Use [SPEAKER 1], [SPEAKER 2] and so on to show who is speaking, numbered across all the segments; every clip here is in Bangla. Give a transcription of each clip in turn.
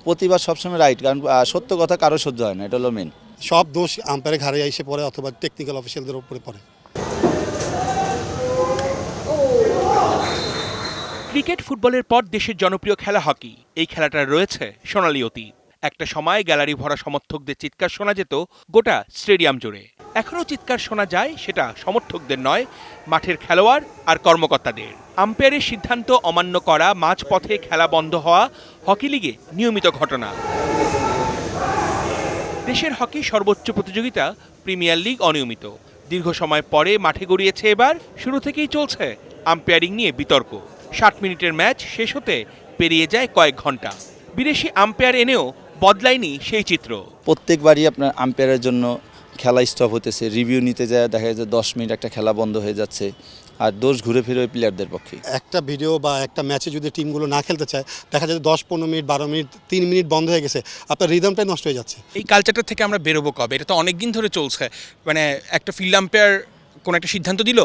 [SPEAKER 1] প্রতিবাদ সবসময় রাইট, কারণ সত্য কথা কারো সহ্য হয় না, এটা হলো মেন।
[SPEAKER 2] সব দোষ আম্পায়ারের ঘাড়ে এসে পড়ে অথবা টেকনিক্যাল অফিসিয়ালদের উপরে পড়ে।
[SPEAKER 3] ক্রিকেট ফুটবলের পর দেশের জনপ্রিয় খেলা হকি। এই খেলাটার রয়েছে সোনালী অতীত। একটা সময় গ্যালারি ভরা সমর্থকদের চিৎকার শোনা যেত গোটা স্টেডিয়াম জুড়ে। এখনও চিৎকার শোনা যায়, সেটা সমর্থকদের নয়, মাঠের খেলোয়াড় আর কর্মকর্তাদের। আম্পায়ারের সিদ্ধান্ত অমান্য করা, মাঝপথে খেলা বন্ধ হওয়া হকি লিগে নিয়মিত ঘটনা। দেশের হকি সর্বোচ্চ প্রতিযোগিতা প্রিমিয়ার লিগ অনিয়মিত। দীর্ঘ সময় পরে মাঠে গড়িয়েছে এবার। শুরু থেকেই চলছে আম্পায়ারিং নিয়ে বিতর্ক। 60 মিনিটের ম্যাচ শেষ হতে পেরিয়ে যায় কয়েক ঘন্টা। বিদেশি আম্পায়ার এনেও বদলায়নি সেই চিত্র।
[SPEAKER 1] প্রত্যেকবারই আপনার আম্পায়ারের জন্য খেলা স্টপ হতেছে, রিভিউ নিতে যায় দেখা যায় 10 মিনিট একটা খেলা বন্ধ হয়ে যাচ্ছে, আর দোষ ঘুরে ফিরে ওই প্লেয়ারদের পক্ষে।
[SPEAKER 2] একটা ভিডিও বা একটা ম্যাচে যদি টিমগুলো না খেলতে চায়, দেখা যায় 10-15 মিনিট 12 মিনিট 3 মিনিট বন্ধ হয়ে গেছে, আপনার রিদমটাই নষ্ট হয়ে যাচ্ছে।
[SPEAKER 4] এই কালচারটা থেকে আমরা বেরোবো কবে? এটা তো অনেক দিন ধরে চলছে। মানে একটা ফিল্ড আম্পায়ার কোনো একটা সিদ্ধান্ত দিল,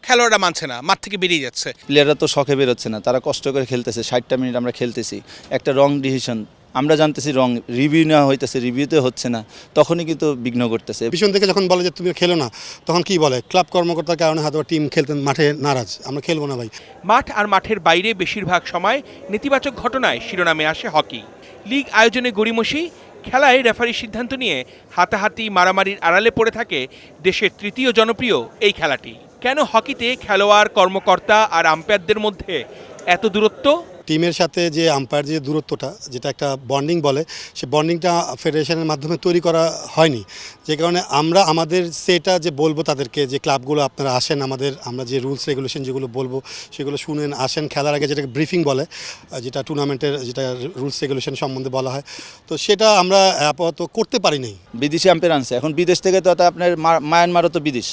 [SPEAKER 4] খেলোয়াড়রা মানছে না, মাঠ থেকে বেরিয়ে যাচ্ছে।
[SPEAKER 1] প্লেয়াররা তো শখে বেরোচ্ছে না, তারা কষ্ট করে খেলতেছে, 60টা মিনিট আমরা খেলতেছি, একটা রং ডিসিশন আমরা জানতেছি, রং রিভিউ নেওয়া হইতেছে, রিভিউতে হচ্ছে না, তখনই কিন্তু বিঘ্ন করতেছে।
[SPEAKER 2] পিছন থেকে যখন বলে যে তুমি খেলো না, তখন কি বলে ক্লাব কর্মকর্তার কারণে হয়তো টিম খেলতে মাঠে নারাজ, আমরা খেলবো না ভাই।
[SPEAKER 3] মাঠ আর মাঠের বাইরে বেশিরভাগ সময় নেতিবাচক ঘটনায় শিরোনামে আসে হকি। লিগ আয়োজনে গড়িমসি, খেলায় রেফারির সিদ্ধান্ত নিয়ে হাতাহাতি মারামারির আড়ালে পড়ে থাকে দেশের তৃতীয় জনপ্রিয় এই খেলাটি। কেন হকিতে খেলোয়াড়, কর্মকর্তা আর আম্পায়ারদের মধ্যে এত দূরত্ব?
[SPEAKER 2] টিমের সাথে যে আম্পায়ার যে দূরত্বটা, যেটা একটা বন্ডিং বলে, সে বন্ডিংটা ফেডারেশনের মাধ্যমে তৈরি করা হয়নি। যে কারণে আমরা আমাদের সেটা যে বলবো তাদেরকে, যে ক্লাবগুলো আপনারা আসেন, আমরা যে রুলস রেগুলেশন যেগুলো বলবো সেগুলো শুনেন, আসেন খেলার আগে, যেটাকে ব্রিফিং বলে, যেটা টুর্নামেন্টের যেটা রুলস রেগুলেশন সম্বন্ধে বলা হয়, তো সেটা আমরা আপাতত করতে পারি নাই।
[SPEAKER 1] বিদেশি আম্পায়ার আনছে, এখন বিদেশ থেকে তো আপনার মায়ানমারও তো বিদেশ,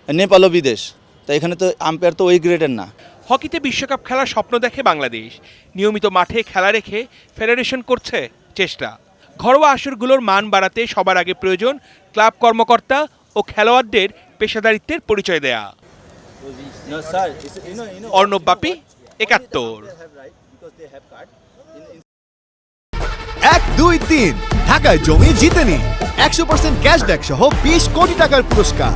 [SPEAKER 1] নেপালও বিদেশ, তাই এখানে তো আম্পায়ার তো ওই গ্রেডের না।
[SPEAKER 3] হকিতে বিশ্বকাপ খেলার স্বপ্ন দেখে বাংলাদেশ। নিয়মিত মাঠে খেলা রেখে ফেডারেশন করছে চেষ্টা। ঘরোয়া আসরগুলোর মান বাড়াতে সবার আগে প্রয়োজন ক্লাব কর্মকর্তা ও খেলোয়াড়দের পেশাদারিত্বের পরিচয় দেয়া। অর্ণব বাপি, ৭১।
[SPEAKER 5] 1, 2, 3 ঢাকায় জমি জিতে নিন 100% ক্যাশব্যাক সহ 20 কোটি টাকার পুরস্কার।